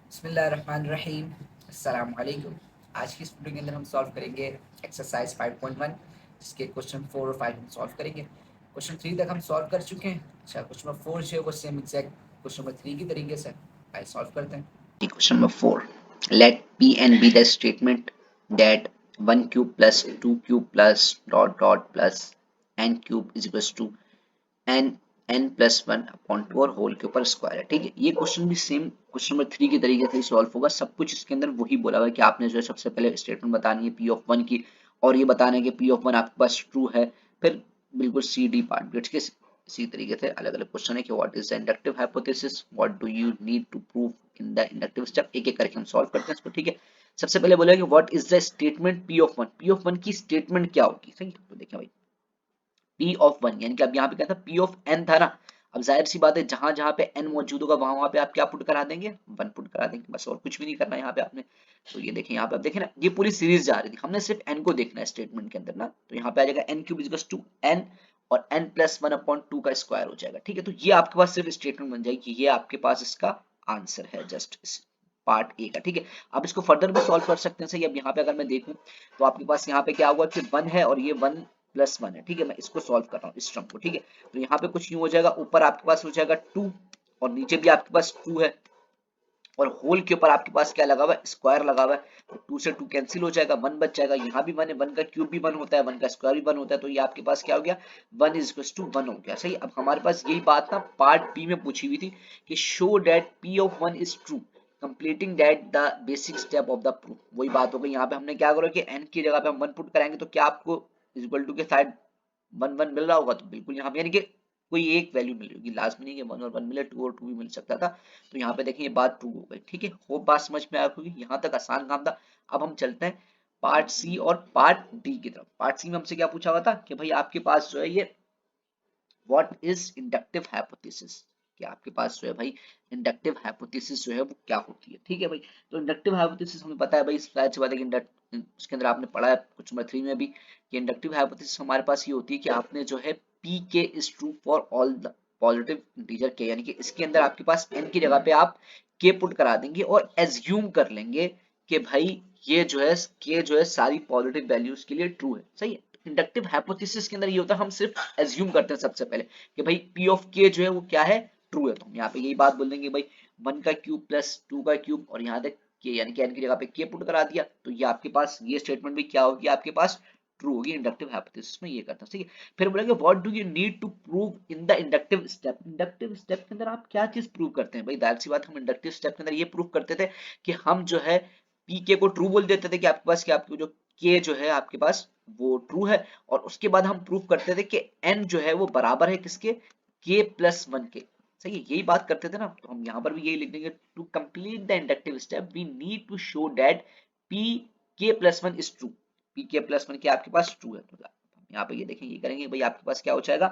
बिस्मिल्लाहिर्रहमानिर्रहीम। अस्सलाम वालेकुम। आज की इस वीडियो के अंदर हम सॉल्व करेंगे एक्सरसाइज 5.1, जिसके क्वेश्चन 4 और 5 हम सॉल्व करेंगे। क्वेश्चन 3 तक हम सॉल्व कर चुके हैं। अच्छा, क्वेश्चन नंबर 4 जो है वो सेम एग्जैक्ट क्वेश्चन नंबर 3 की तरीके से आइए सॉल्व करते हैं। Question number 4. Let P and be the statement that 1 cube plus 2 cube plus dot dot plus n cube is equals to n plus 1 upon 2 और होल के ऊपर स्क्वायर है। ठीक है, ये क्वेश्चन भी सेम क्वेश्चन नंबर 3 की तरीके से सॉल्व होगा। सब कुछ इसके अंदर वही बोला हुआ है कि आपने जो है सबसे पहले स्टेटमेंट बतानी है P ऑफ 1 की, और ये बताना है कि P ऑफ 1 आपके पास ट्रू है। फिर बिल्कुल सी डी पार्ट भी, ठीक है। इसी तरीके से अलग अलग क्वेश्चन है कि what is the inductive hypothesis, what do you need to prove in the inductive step. एक एक करके हम सॉल्व करते हैं इसको। ठीक है, सबसे पहले बोला कि what is the statement P of 1। P of 1 की स्टेटमेंट क्या होगी? सही, तो देखें भाई, P ऑफ 1 यानी कि अब यहाँ पे क्या था, P ऑफ n था ना। अब जाहिर सी बात है, जहां जहां पे n मौजूद होगा वहां वहां पे आप क्या पुट करा देंगे, 1 पुट करा देंगे, बस और कुछ भी नहीं करना है यहाँ पे आपने। तो ये देखें, यहाँ पे आप देखें ना, ये पूरी सीरीज जा रही थी, हमने सिर्फ n को देखना है स्टेटमेंट के अंदर ना। तो यहाँ पे आ जाएगा n cube equals to n और n प्लस 1 अपॉन 2 का स्क्वायर हो जाएगा। ठीक है, तो ये आपके पास सिर्फ स्टेटमेंट बन जाएगी, ये आपके पास इसका आंसर है, जस्ट इस पार्ट ए का। ठीक है, आप इसको फर्दर भी सॉल्व कर सकते हैं। सही, अब यहाँ पे अगर मैं देखूं तो आपके पास यहाँ पे क्या हुआ कि 1 है और ये 1 प्लस 1 है। ठीक है, मैं इसको सॉल्व कर रहा हूँ इस टर्म को। ठीक है, तो यहाँ पे कुछ यूं हो जाएगा, ऊपर आपके पास हो जाएगा 2 और नीचे भी आपके पास 2 है, और होल के ऊपर आपके पास क्या लगा हुआ है, स्क्वायर लगा हुआ है। तो 2 से 2 कैंसिल हो जाएगा, 1 बच जाएगा। यहाँ भी 1 है, 1 का क्यूब भी 1 होता है, 1 का स्क्वायर भी 1 होता है। तो ये आपके पास क्या हो गया, 1 इज इक्वल टू 1 हो गया। सही, अब हमारे पास यही बात ना पार्ट बी में पूछी हुई थी कि show that P of 1 is true completing that the basic step of the proof. वही बात हो गई, यहाँ पे हमने क्या करो कि n की जगह पे हम 1 पुट कराएंगे, तो क्या आपको इज इक्वल टू के साइड 1 1 मिल रहा होगा, तो बिल्कुल यहाँ पे यानी कि कोई एक वैल्यू मिल रही होगी, लास्ट में नहीं कि 1 और 1 मिले, 2 और 2 भी मिल सकता था। तो यहाँ पे देखें, ये बात ट्रू हो गई। ठीक है, होप बात समझ में आ गई, यहाँ तक आसान काम था। अब हम चलते हैं पार्ट सी और पार्ट डी की तरफ। पार्ट सी में हमसे क्या पूछा हुआ था कि भाई आपके पास जो है ये व्हाट इज इंडक्टिव हाइपोथेसिस, कि आपके पास जो है भाई इंडक्टिव हाइपोथेसिस जो है वो क्या होती है। ठीक है भाई, तो इंडक्टिव हाइपोथेसिस हमें पता है भाई, शायद सी बात है कि उसके अंदर आपने पढ़ा है कुछ नंबर 3 में भी, कि इंडक्टिव हाइपोथेसिस हमारे पास ये होती है कि आपने जो है पी के is true for all the positive integer के, यानी कि इसके अंदर आपके पास n की जगह पे आप के पुट करा देंगे और एज्यूम कर लेंगे कि भाई ये जो है के जो है सारी पॉजिटिव वैल्यूज के लिए ट्रू है। सही है, इंडक्टिव हाइपोथेसिस के अंदर ये होता है, हम सिर्फ एज्यूम करते हैं सबसे पहले कि भाई P ऑफ K जो है वो क्या है, ट्रू है। तो हम यहाँ पे यही बात बोल देंगे भाई 1 का क्यूब प्लस 2 का क्यूब और यहाँ तक K, यानी कि n की जगह पे K पुट करा दिया, तो ये आपके पास ये स्टेटमेंट भी क्या होगी, आपके पास ट्रू होगी। इंडक्टिव हाइपोथेसिस में ये करता है। ठीक है, फिर बोलेंगे what do you need to prove in the inductive step. Inductive step के अंदर आप क्या चीज प्रूव करते हैं भाई, जाहिर सी बात, हम इंडक्टिव स्टेप के अंदर ये प्रूव करते थे कि हम जो है पी के को ट्रू बोल देते थे कि आपके पास, कि आपकी जो के जो है आपके पास वो ट्रू है, और उसके बाद हम प्रूव करते थे कि n जो है वो बराबर है किसके, k प्लस 1 के। सही है, यही बात करते थे ना। तो हम यहाँ पर भी यही लिख देंगे, to complete the inductive step we need to show that p k plus 1 is true. p k plus 1 के आपके पास ट्रू है, तो यहाँ पे ये देखें, ये करेंगे भाई, आपके पास क्या हो जाएगा,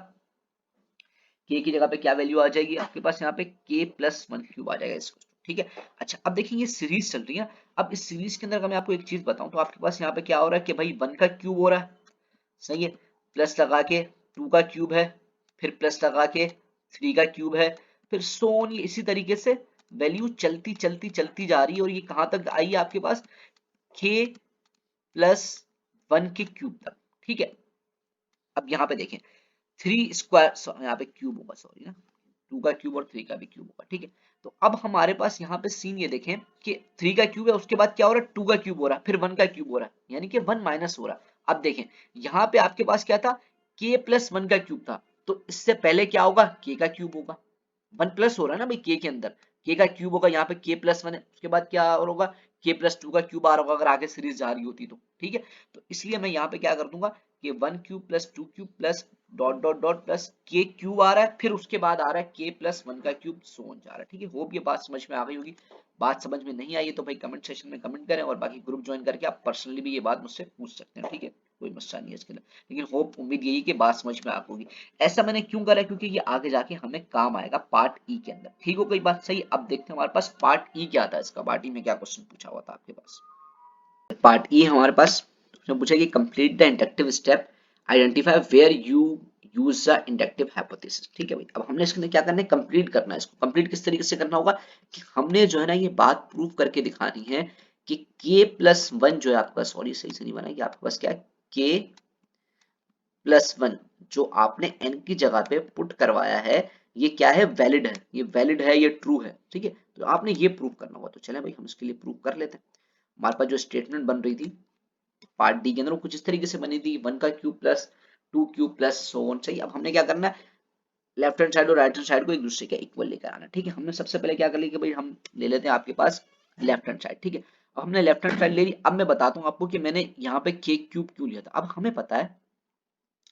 k की जगह पे क्या वैल्यू आ जाएगी आपके पास, यहाँ पे k प्लस 1 क्यूब आ जाएगा इसको। ठीक है, अच्छा अब देखिए ये सीरीज चल रही है। अब इस सीरीज के अंदर अगर मैं आपको एक चीज बताऊं, तो आपके पास यहाँ पे क्या हो रहा है कि भाई 1 का क्यूब हो रहा है, सही है, प्लस लगा के 2 का क्यूब है, फिर प्लस लगा के 3 का क्यूब है, फिर सो ऑन, ये इसी तरीके से वैल्यू चलती चलती चलती जा रही है, और ये कहां तक आई है आपके पास, k प्लस 1 के क्यूब तक। ठीक है, अब यहाँ पे देखें 3 स्क्वायर, यहाँ पे क्यूब होगा, सॉरी ना, 2 का क्यूब और 3 का भी क्यूब होगा। ठीक है, तो अब हमारे पास यहाँ पे सीन ये देखें कि 3 का क्यूब है, उसके बाद क्या हो रहा है, 2 का क्यूब हो रहा है, फिर 1 का क्यूब हो रहा है, यानी कि 1 माइनस हो रहा है। अब देखें यहाँ पे आपके पास क्या था, k प्लस 1 का क्यूब था, तो इससे पहले क्या होगा, k का क्यूब होगा। 1 प्लस हो रहा है ना भाई k के अंदर, k का क्यूब होगा, यहाँ पे k प्लस 1 है, उसके बाद क्या और होगा, k प्लस 2 का क्यूब आ रहा होगा अगर आगे सीरीज जा रही होती तो। ठीक है, तो इसलिए मैं यहाँ पे क्या कर दूंगा कि 1 cube plus 2 cube plus dot dot dot plus k cube आ रहा है, फिर उसके बाद आ रहा है k प्लस 1 का क्यूब, सो ऑन जा रहा है। ठीक है, होप ये बात समझ में आ गई होगी। बात समझ में नहीं आई है तो भाई कमेंट सेक्शन में कमेंट करें, और बाकी ग्रुप ज्वाइन करके आप पर्सनली भी ये बात मुझसे पूछ सकते हैं। ठीक है, कोई मसला नहीं है इसके लिए, लेकिन होप उम्मीद यही कि बात समझ में आ होगी। ऐसा मैंने क्यों करा, क्योंकि ये आगे जाके हमें काम आएगा पार्ट ई के अंदर। ठीक हो गई बात, सही। अब देखते हैं हमारे पास पार्ट ई क्या था, इसका पार्ट ई में क्या क्वेश्चन पूछा हुआ था आपके पास। पार्ट ई हमारे पास उसने पूछा कि complete the inductive step, identify where you use the inductive hypothesis. ठीक है भाई, अब हमने इसके लिए क्या करना है, कंप्लीट करना है। इसको कंप्लीट किस तरीके से करना होगा कि हमने जो है ना ये बात प्रूव करके दिखानी है कि k+1 जो है आपके पास, सॉरी सही से नहीं बना, कि आपके पास क्या है k+1 जो आपने n की जगह पे पुट करवाया है, ये क्या है, वैलिड है, ये वैलिड है, ये ट्रू है। ठीक है, तो आपने ये प्रूव करना होगा। तो चले भाई हम इसके लिए प्रूव कर लेते हैं। हमारे पास जो स्टेटमेंट बन रही थी पार्ट डी के अंदर, वो कुछ इस तरीके से बनी थी, 1 का cube plus 2 cube plus so on. सही, अब हमने क्या करना है, लेफ्ट हैंड साइड और राइट हैंड साइड को एक दूसरे के इक्वल लेकर आना। ठीक है, हमने सबसे पहले क्या कर लिया कि भाई हम ले लेते हैं आपके पास लेफ्ट हैंड साइड। ठीक है, अब हमने लेफ्ट हैंड साइड ले ली। अब मैं बताता हूँ आपको कि मैंने यहाँ पे के क्यूब क्यों लिया था। अब हमें पता है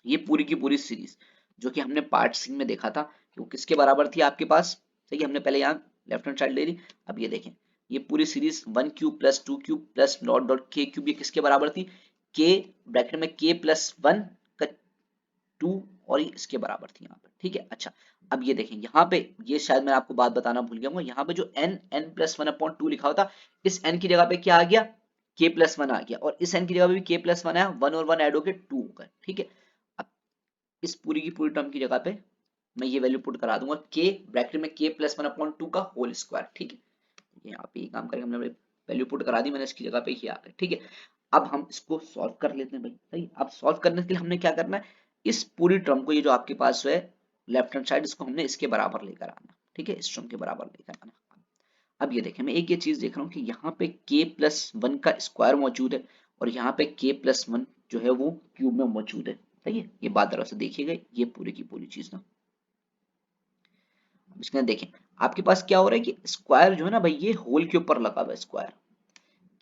ये पूरी की पूरी सीरीज जो कि हमने पार्ट सी में देखा था कि वो किसके बराबर थी आपके पास। सही है, हमने पहले यहाँ लेफ्ट हैंड साइड ले ली। अब ये देखें, ये पूरी series 1 cube plus 2 cube plus dot dot के क्यूब, ये किसके बराबर थी, के ब्रैकेट में k+1 का 2 और ये इसके बराबर थी यहाँ पे। ठीक है, अच्छा अब ये देखें यहाँ पे, ये शायद मैं आपको बात बताना भूल गया हूँ, यहाँ पे जो n+1/2 लिखा होता, इस n की जगह पे क्या आ गया, k+1 आ गया, और इस n की जगह पे भी k+1 आया, 1 और 1 ऐड होके 2 हो गए। ठीक है, अब इस पूरी की पूरी टर्म की जगह पे मैं ये वैल्यू पुट करा दूंगा, k ब्रैकेट में k+1/2 का होल स्क्वायर। ठीक है, यहाँ पे ये काम करेंगे, हमने वैल्यू पुट करा दी मैंने, इसकी जगह पे ये आ गया। ठीक है, अब हम इसको सॉल्व कर लेते हैं भाई। सही, अब सॉल्व करने के लिए हमने क्या करना है, इस पूरी टर्म को, ये जो आपके पास है लेफ्ट हैंड साइड, इसको हमने इसके बराबर लेकर आना। ठीक है, इस टर्म के बराबर लेकर आना। अब ये देखें, मैं एक ये चीज देख रहा हूँ कि यहाँ पे k+1 का स्क्वायर मौजूद है और यहाँ पे k+1 जो है वो क्यूब में मौजूद है। सही है, ये बात जरा से देखिएगा, ये पूरी की पूरी चीज ना, इसमें देखें आपके पास क्या हो रहा है कि स्क्वायर जो है ना भाई, ये होल के ऊपर लगा हुआ है स्क्वायर,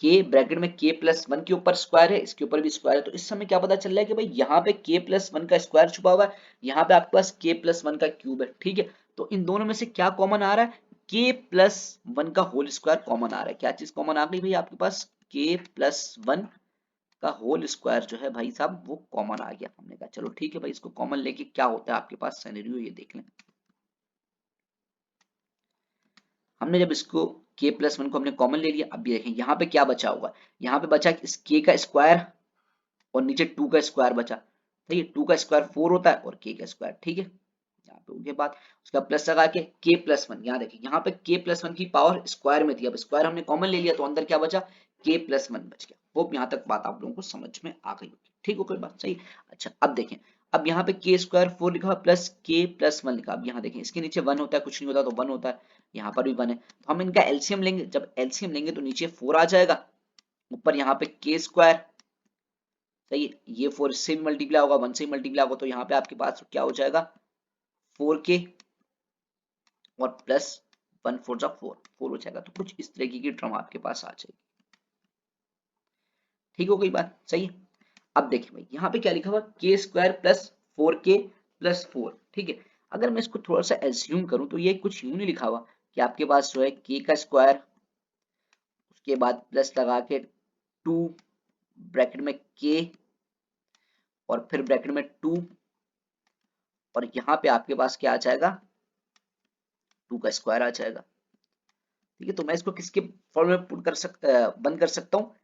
के ब्रैकेट में k+1 के ऊपर स्क्वायर है, इसके ऊपर भी स्क्वायर है। तो इस समय क्या पता चल रहा है कि भाई यहाँ पे k+1 का स्क्वायर छुपा हुआ है, यहाँ पे आपके पास k+1 का क्यूब है। ठीक है, तो इन दोनों में से क्या कॉमन आ रहा है, k+1 का होल स्क्वायर कॉमन आ रहा है। क्या चीज कॉमन आ गई भाई आपके पास, k+1 का होल स्क्वायर जो है भाई साहब वो कॉमन आ गया। हमने कहा चलो ठीक है भाई, इसको कॉमन लेके क्या होता है आपके पास सिनेरियो, ये देख लें। हमने जब इसको k+1 को हमने कॉमन ले लिया, अब ये देखें यहाँ पे क्या बचा होगा, यहाँ पे बचा इस k का स्क्वायर और नीचे 2 का स्क्वायर बचा। सही है, 2 का स्क्वायर 4 होता है और k का स्क्वायर। ठीक है, यहाँ पे उनके बाद उसका प्लस लगा के k+1, यहाँ देखिए यहाँ पे k+1 की पावर स्क्वायर में थी, अब स्क्वायर हमने कॉमन ले लिया तो अंदर क्या बचा, k+1 बच गया। होप यहाँ तक बात आप लोगों को समझ में आ गई होगी। ठीक हो, कोई बात सही। अच्छा अब देखें, अब यहाँ पे k² 4 लिखा हुआ प्लस k+1 लिखा। अब यहाँ देखें इसके नीचे 1 होता है, कुछ नहीं होता तो 1 होता है, यहाँ पर भी 1 है, तो हम इनका एलसीएम लेंगे। जब एलसीएम लेंगे तो नीचे 4 आ जाएगा, ऊपर यहाँ पे k²। सही है, ये 4 से भी मल्टीप्लाई होगा, 1 से मल्टीप्लाई होगा, तो यहाँ पे आपके पास क्या हो जाएगा 4k और प्लस 1 4 जा 4 4 हो जाएगा। तो कुछ इस तरीके की टर्म आपके पास आ जाएगी। ठीक हो गई बात, सही है। अब देखिए भाई यहाँ पे क्या लिखा हुआ, k² प्लस 4k प्लस 4। ठीक है, अगर मैं इसको थोड़ा सा एज्यूम करूं तो ये कुछ यूं नहीं लिखा हुआ कि आपके पास जो है k का स्क्वायर, उसके बाद प्लस लगा के 2 ब्रैकेट में k और फिर ब्रैकेट में 2 और यहाँ पे आपके पास क्या आ जाएगा, 2 का स्क्वायर आ जाएगा। ठीक है, तो मैं इसको किसके फॉर्म में पुट कर बंद कर सकता हूँ,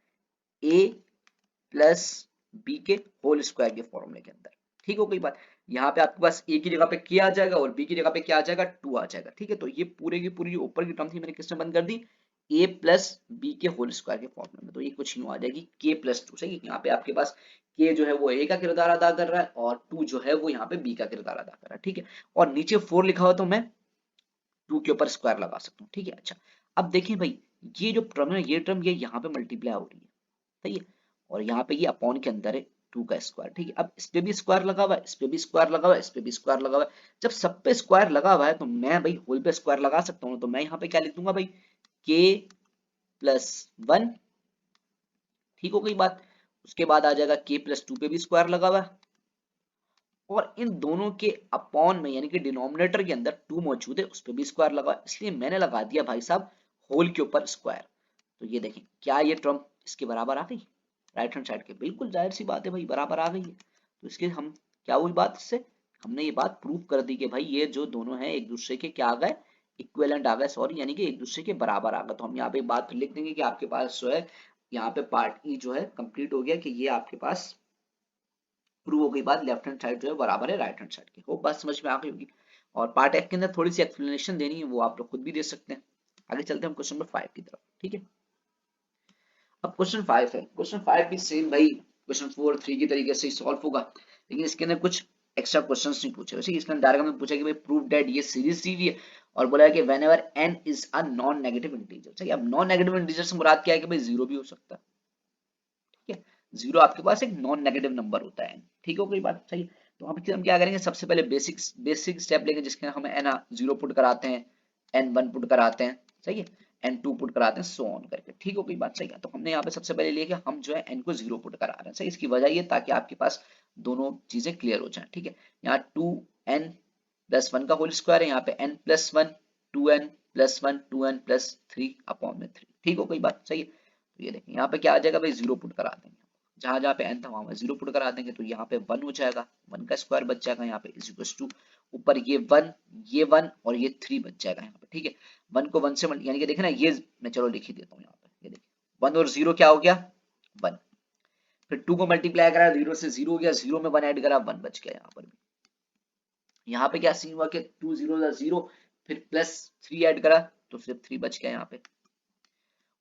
a प्लस बी के होल स्क्वायर के फॉर्मूले के अंदर। ठीक हो गई बात, यहाँ पे आपके पास a की जगह पे k आ जाएगा और b की जगह पे क्या आ जाएगा, 2 आ जाएगा। ठीक है, तो ये पूरे की पूरी जो ऊपर की टर्म थी मैंने किसमें बंद कर दी, a प्लस बी के होल स्क्वायर के फॉर्मूले में। तो ये कुछ यूं आ जाएगी k+2। सही है, यहाँ पे आपके पास k जो है वो a का किरदार अदा कर रहा है और 2 जो है वो यहाँ पे b का किरदार अदा कर रहा है। ठीक है, और नीचे 4 लिखा हुआ तो मैं 2 के ऊपर स्क्वायर लगा सकता हूँ। ठीक है, अच्छा अब देखें भाई, ये जो टर्म है, ये टर्म ये यहाँ पे मल्टीप्लाई हो रही है। सही है, और यहाँ पे ये अपॉन के अंदर है 2 का स्क्वायर। ठीक है, अब इस पे भी स्क्वायर लगा हुआ है, इस पे भी स्क्वायर लगा हुआ है, इस पे भी स्क्वायर लगा हुआ है। जब सब पे स्क्वायर लगा हुआ है तो मैं भाई होल पे स्क्वायर लगा सकता हूँ, तो मैं यहाँ पे क्या लिख दूंगा भाई, k+1। ठीक हो गई बात, उसके बाद आ जाएगा k+2 पे भी स्क्वायर लगा हुआ है और इन दोनों के अपॉन में यानी कि डिनोमिनेटर के अंदर 2 मौजूद है, उस पे भी स्क्वायर लगा है, इसलिए मैंने लगा दिया भाई साहब होल के ऊपर स्क्वायर। तो ये देखें क्या ये टर्म इसके बराबर आ गई, राइट हैंड साइड के, बिल्कुल जाहिर सी बात है भाई बराबर आ गई है। तो इसके हम क्या हुई बात, इससे हमने ये बात प्रूव कर दी कि भाई ये जो दोनों हैं एक दूसरे के क्या आ गए, इक्विवेलेंट आ गए, सॉरी यानी कि एक दूसरे के बराबर आ गए। तो हम यहाँ पे बात लिख देंगे कि आपके पास जो है यहाँ पे पार्ट ई जो है कंप्लीट हो गया, कि ये आपके पास प्रूव हो गई बात, लेफ्ट हैंड साइड जो है बराबर है राइट हैंड साइड के। होप बात समझ में आ गई होगी। और पार्ट एफ के अंदर थोड़ी सी एक्सप्लेनेशन देनी है, वो आप लोग खुद भी दे सकते हैं। आगे चलते हैं हम क्वेश्चन नंबर 5 की तरफ, ठीक है। अब क्वेश्चन 5 है, क्वेश्चन 5 भी सेम भाई क्वेश्चन 4 3 की तरीके से सॉल्व होगा, लेकिन इसके अंदर कुछ एक्स्ट्रा क्वेश्चंस नहीं पूछे। वैसे इसके अंदर डायरेक्ट हमें पूछा कि भाई प्रूव दैट ये सीरीज दी हुई है और बोला है कि whenever n is a non negative integer. सही, अब नॉन नेगेटिव इंटीजर से मुराद क्या है कि भाई जीरो भी हो सकता है, ठीक है। जीरो आपके पास एक नॉन नेगेटिव नंबर होता है, ठीक हो गई बात, सही। तो हम क्या करेंगे, सबसे पहले बेसिक स्टेप लेंगे जिसके हम n जीरो पुट कराते हैं, n1 पुट कराते हैं, सही है, n2 पुट कराते हैं, सो ऑन करके, ठीक हो गई बात, सही है। तो हमने यहाँ पे सबसे पहले लिया कि हम जो है n को जीरो पुट करा रहे हैं, सही। इसकी वजह ये ताकि आपके पास दोनों चीजें क्लियर हो जाए, ठीक है। यहाँ 2n+1 का होल स्क्वायर है, यहाँ पे n+1 2n+1 2n+3/3, ठीक हो गई बात, सही है। तो ये देखें यहाँ पे क्या आ जाएगा भाई, जीरो पुट करा देंगे, जहां जहां पे n था वहां जीरो पुट करा देंगे, तो यहाँ पे 1 हो जाएगा, 1 का स्क्वायर बच जाएगा यहाँ पे इज इक्वल टू ऊपर ये 1 और ये 3 बच जाएगा यहाँ पे, ठीक है। 1 को 1 से यानी कि देखे ना, ये मैं चलो लिख ही देता हूँ यहाँ पे, ये देखिए 1 और 0 क्या हो गया 1, फिर 2 को मल्टीप्लाई करा 0 से 0 हो गया, 0 में 1 ऐड करा 1 बच गया यहाँ पर भी। यहाँ पे क्या सीन हुआ कि 2 0 0, फिर +3 ऐड करा तो सिर्फ 3 बच गया यहाँ पे,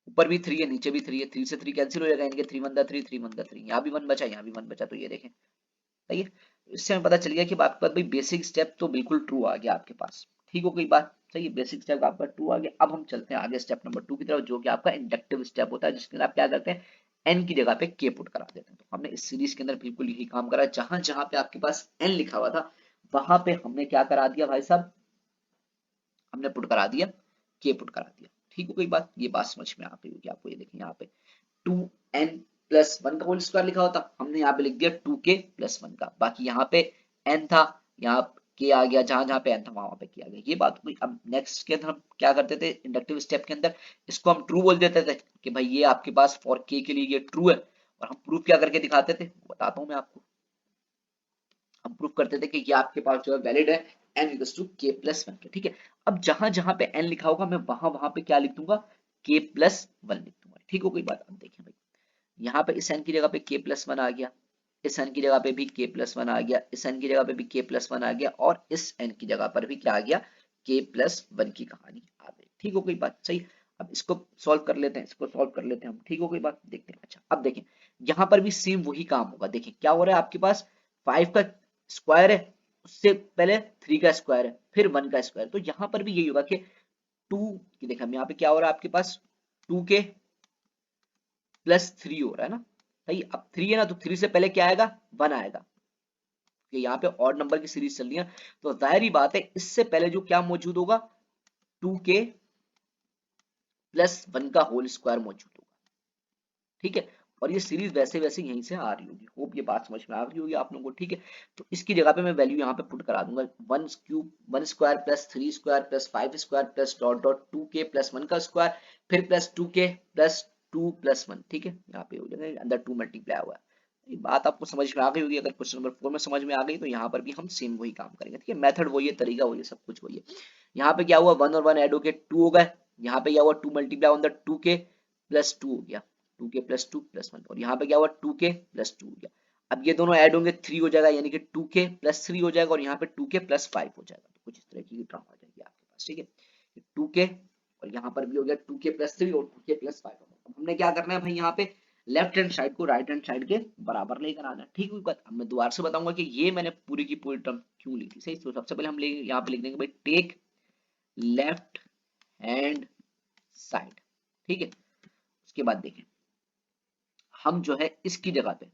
ऊपर भी 3 है नीचे भी 3 है, 3 से 3 कैंसिल हो जाएगा, इनके 3 1 3 3 1 3, यहाँ भी 1 बचा यहाँ भी 1 बचा, तो ये देखें सही है। इससे हमें पता चल गया कि आपके पास भाई बेसिक स्टेप तो बिल्कुल ट्रू आ गया आपके पास, ठीक हो गई बात, सही है। बेसिक स्टेप आपका ट्रू आ गया। अब हम चलते हैं आगे स्टेप नंबर 2 की तरफ, जो कि आपका इंडक्टिव स्टेप होता है, जिसके अंदर आप क्या करते हैं, n की जगह पे k पुट करा देते हैं। तो हमने इस सीरीज के अंदर बिल्कुल यही काम करा, जहां जहां पे आपके पास n लिखा हुआ था वहां पे हमने क्या करा दिया भाई साहब, हमने पुट करा दिया k पुट करा दिया, ठीक हो गई बात। ये बात समझ में आ गई होगी आपको। ये देखिए यहाँ पे 2n+1 का होल स्क्वायर लिखा होता, हमने यहाँ पे लिख दिया 2k+1 का, बाकी यहाँ पे n था, यहाँ k आ गया, जहां जहां पे n था वहां पे k आ गया, ये बात हो गई। अब नेक्स्ट के अंदर हम क्या करते थे, इंडक्टिव स्टेप के अंदर इसको हम ट्रू बोल देते थे कि भाई ये आपके पास फॉर k के लिए ये ट्रू है, और हम प्रूफ क्या करके दिखाते थे बताता हूँ मैं आपको। हम प्रूफ करते थे कि ये आपके पास जो है वैलिड है n=k+1 के, ठीक है। अब जहां जहां पे n लिखा होगा मैं वहां वहां पे क्या लिख दूंगा, k+1 लिख दूंगा, ठीक हो गई बात। अब देखिए भाई यहाँ पे इस n की जगह पे k+1 आ गया, इस n की जगह पे भी k+1 आ गया, इस n की जगह पे भी k+1 आ गया, और इस n की जगह पर भी क्या आ गया, k+1 की कहानी आ गई, ठीक हो गई बात, सही। अब इसको सॉल्व कर लेते हैं, इसको सॉल्व कर लेते हैं हम, ठीक हो गई बात। देखते हैं, अच्छा अब देखें यहाँ पर भी सेम वही काम होगा। देखें क्या हो रहा है, आपके पास 5 का स्क्वायर है, उससे पहले 3 का स्क्वायर है, फिर 1 का स्क्वायर, तो यहाँ पर भी यही होगा कि 2 की, देखा यहाँ पे क्या हो रहा है आपके पास 2k+3 हो रहा है ना, सही। अब 3 है ना, तो 3 से पहले क्या आएगा 1 आएगा, कि यहाँ पे ऑड नंबर की सीरीज चल रही है, तो जाहिर ही बात है इससे पहले जो क्या मौजूद होगा 2k+1 का होल स्क्वायर मौजूद होगा, ठीक है। और ये सीरीज वैसे वैसे यहीं से आ रही होगी, होप ये बात समझ में आ रही होगी आप लोगों को, ठीक है। तो इसकी जगह पे मैं वैल्यू यहाँ पे पुट करा दूंगा 1 square +3 square +5 square plus dot dot 2k+1 का स्क्वायर, फिर +2k+2+1, ठीक है। यहाँ पे हो जाएगा अंदर 2 मल्टीप्लाई हुआ है। ये बात आपको समझ में आ गई होगी। अगर क्वेश्चन नंबर 4 में समझ में आ गई तो यहाँ पर भी हम सेम वही काम करेंगे, ठीक है। मेथड वही है, तरीका वही है, सब कुछ वही है। यहाँ पे क्या हुआ 1 और 1 ऐड होके 2 हो गए, यहाँ पे क्या हुआ 2 मल्टीप्लाई ऑन द 2k+2 हो गया, 2k+2+1, और यहाँ पे क्या हुआ 2k+2 हो गया। अब ये दोनों ऐड होंगे 3 हो जाएगा, यानी कि 2k+3 हो जाएगा, और यहाँ पे 2k+5 हो जाएगा, तो कुछ इस तरह की टर्म आ जाएगी आपके पास, ठीक है। 2k और यहाँ पर भी हो गया 2k+3 और 2k+5। अब हमने क्या करना है भाई, यहाँ पे लेफ्ट हैंड साइड को राइट हैंड साइड के बराबर लेकर आना है, ठीक है। अब मैं दोबारा से बताऊंगा कि ये मैंने पूरी की पूरी टर्म क्यों ली थी, सही। तो सबसे पहले हम यहाँ पे लिख देंगे भाई टेक लेफ्ट हैंड साइड, ठीक है। उसके बाद देखें हम जो है इसकी जगह पे,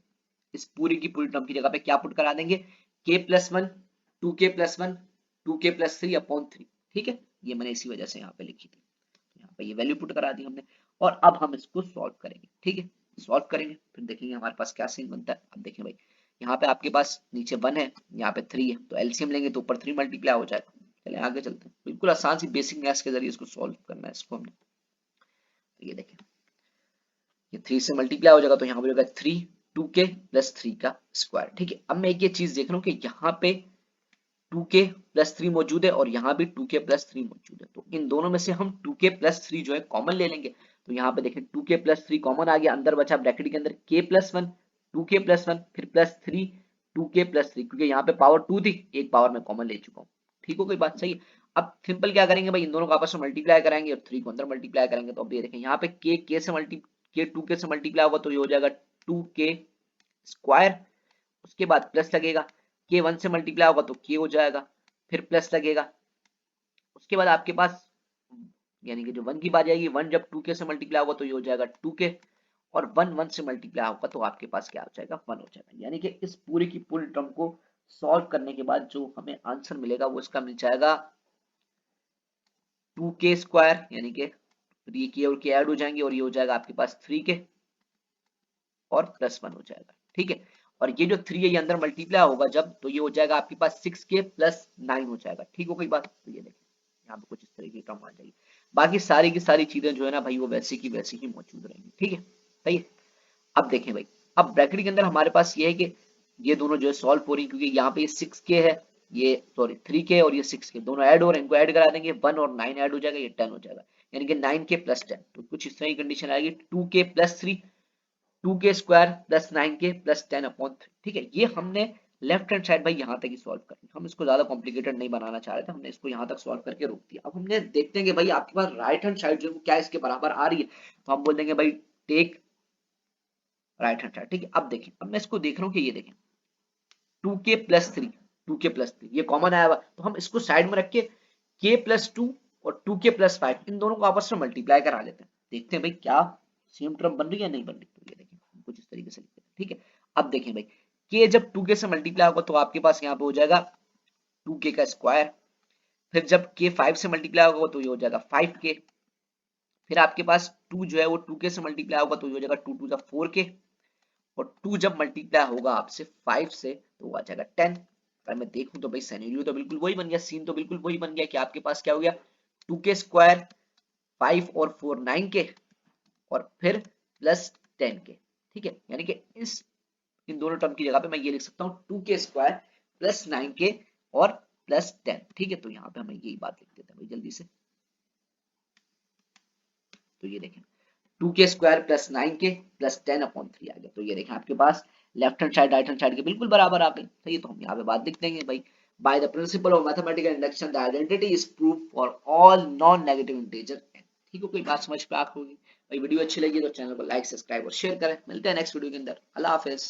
इस पूरी की पूरी टर्म की जगह पे क्या पुट करा देंगे, k+1 2k+1 2k+3/3, ठीक है। ये मैंने इसी वजह से यहाँ पे लिखी थी, यहाँ पे ये वैल्यू पुट करा दी हमने। और अब हम इसको सॉल्व करेंगे, ठीक है। सॉल्व करेंगे फिर देखेंगे हमारे पास क्या सीन बनता है। अब देखें भाई यहाँ पे आपके पास नीचे 1 है, यहाँ पे 3 है, तो एलसीएम लेंगे तो ऊपर 3 मल्टीप्लाई हो जाएगा। चले आगे चलते हैं, बिल्कुल आसान सी बेसिक मैथ्स के जरिए इसको सॉल्व करना है इसको हमने। तो ये देखें ये 3 से मल्टीप्लाई हो जाएगा, तो यहाँ पे होगा 3 2k+3 का स्क्वायर, ठीक है। अब मैं एक ये चीज देख रहा हूँ कि यहाँ पे 2k+3 मौजूद है और यहाँ भी 2k+3 मौजूद है, तो इन दोनों में से हम 2k+3 जो है कॉमन ले लेंगे। तो यहाँ पे देखें 2k+3 कॉमन आ गया, अंदर बचा ब्रैकेट के अंदर k+1 2k+1 फिर +3 2k प्लस 3, क्योंकि यहाँ पे पावर 2 थी, एक पावर मैं कॉमन ले चुका हूँ। ठीक हो गई बात, सही है। अब सिंपल क्या करेंगे भाई, इन दोनों को आपस में मल्टीप्लाई कराएंगे और 3 को अंदर मल्टीप्लाई करेंगे। तो अब ये देखें यहाँ पे k से मल्टी के 2k से मल्टीप्लाई होगा तो ये हो जाएगा 2k स्क्वायर, उसके बाद प्लस लगेगा, k 1 से मल्टीप्लाई होगा तो k हो जाएगा, फिर प्लस लगेगा, उसके बाद आपके पास यानी कि जो 1 की बात आएगी, 1 जब 2k से मल्टीप्लाई होगा तो ये हो जाएगा 2k, और 1 1 से मल्टीप्लाई होगा तो आपके पास क्या हो जाएगा, 1 हो जाएगा। यानी कि इस पूरी की पूरी टर्म को सॉल्व करने के बाद जो हमें आंसर मिलेगा वो इसका मिल जाएगा 2k स्क्वायर, यानी कि ये k और k ऐड हो जाएंगे और ये हो जाएगा आपके पास 3k और प्लस 1 हो जाएगा। ठीक है, और ये जो 3 है ये अंदर मल्टीप्लाई होगा जब, तो ये हो जाएगा आपके पास 6k प्लस 9 हो जाएगा। ठीक हो गई बात, तो ये देखिए यहाँ पे कुछ इस तरह की टर्म आ जाएगी। बाकी सारी की सारी चीजें जो है ना भाई वो वैसी की वैसी ही मौजूद रहेंगी। ठीक है, सही है। अब देखें भाई, अब ब्रैकेट के अंदर हमारे पास ये है कि ये दोनों जो है सॉल्व हो रही, क्योंकि यहाँ पे ये 6k है, ये सॉरी 3k और ये 6k दोनों ऐड हो रहे हैं, इनको ऐड करा देंगे 1 और 9 ऐड हो जाएगा, ये 10 हो जाएगा, यानी कि 9k प्लस 10। तो कुछ इस तरह की कंडीशन आएगी 2k plus 3, 2k square plus 9k plus 10 upon 3। ठीक है, ये हमने लेफ्ट हैंड साइड भाई यहाँ तक ही सॉल्व करनी, हम इसको ज्यादा कॉम्प्लिकेटेड नहीं बनाना चाह रहे थे, हमने इसको यहाँ तक सॉल्व करके रोक दिया। अब हमने देखते हैं कि भाई आपके पास राइट हैंड साइड जो क्या इसके बराबर आ रही है, तो हम बोल देंगे भाई टेक राइट हैंड साइड। ठीक है, अब देखें, अब मैं इसको देख रहा हूँ कि ये देखें 2k प्लस 3, 2k प्लस 3 ये कॉमन आया हुआ, तो हम इसको साइड में रख के k प्लस 2 और 2k प्लस 5 इन दोनों को आपस में मल्टीप्लाई करा लेते हैं, देखते हैं भाई क्या सेम टर्म बन रही है या नहीं बन रही। तो ये देखें कुछ इस तरीके से लिखते हैं। ठीक है, अब देखें भाई k जब 2k से मल्टीप्लाई होगा तो आपके पास यहाँ पे हो जाएगा 2k का स्क्वायर, फिर जब k 5 से मल्टीप्लाई होगा तो ये हो जाएगा 5k, फिर आपके पास 2 जो है वो 2k से मल्टीप्लाई होगा तो ये हो जाएगा 2 2 4k, और 2 जब मल्टीप्लाई होगा आपसे 5 से तो वो आ जाएगा 10। अगर मैं देखूं तो भाई सिनेरियो तो बिल्कुल वही बन गया, सीन तो बिल्कुल वही बन गया कि आपके पास क्या हो गया 2k स्क्वायर 5 और 4 9k और फिर प्लस 10k। ठीक है, यानी कि इस इन दोनों टर्म की जगह पे मैं ये लिख सकता हूँ 2k स्क्वायर प्लस 9k और प्लस 10। ठीक है, तो यहाँ पे हमें यही बात लिख देते हैं भाई जल्दी से। तो ये देखें 2k square plus 9k plus 10 upon 3 आ गया। तो ये देखें आपके पास left hand side right hand side के बिल्कुल बराबर आ गई। तो ये तो हम यहाँ पे बात लिख देंगे भाई, by the principle of mathematical induction the identity is proof for all non negative integer. ठीक है, कोई बात समझ पे आप होगी भाई। वीडियो अच्छी लगी तो चैनल को लाइक सब्सक्राइब और शेयर करें। मिलते हैं नेक्स्ट वीडियो के अंदर। अल्लाह हाफिज।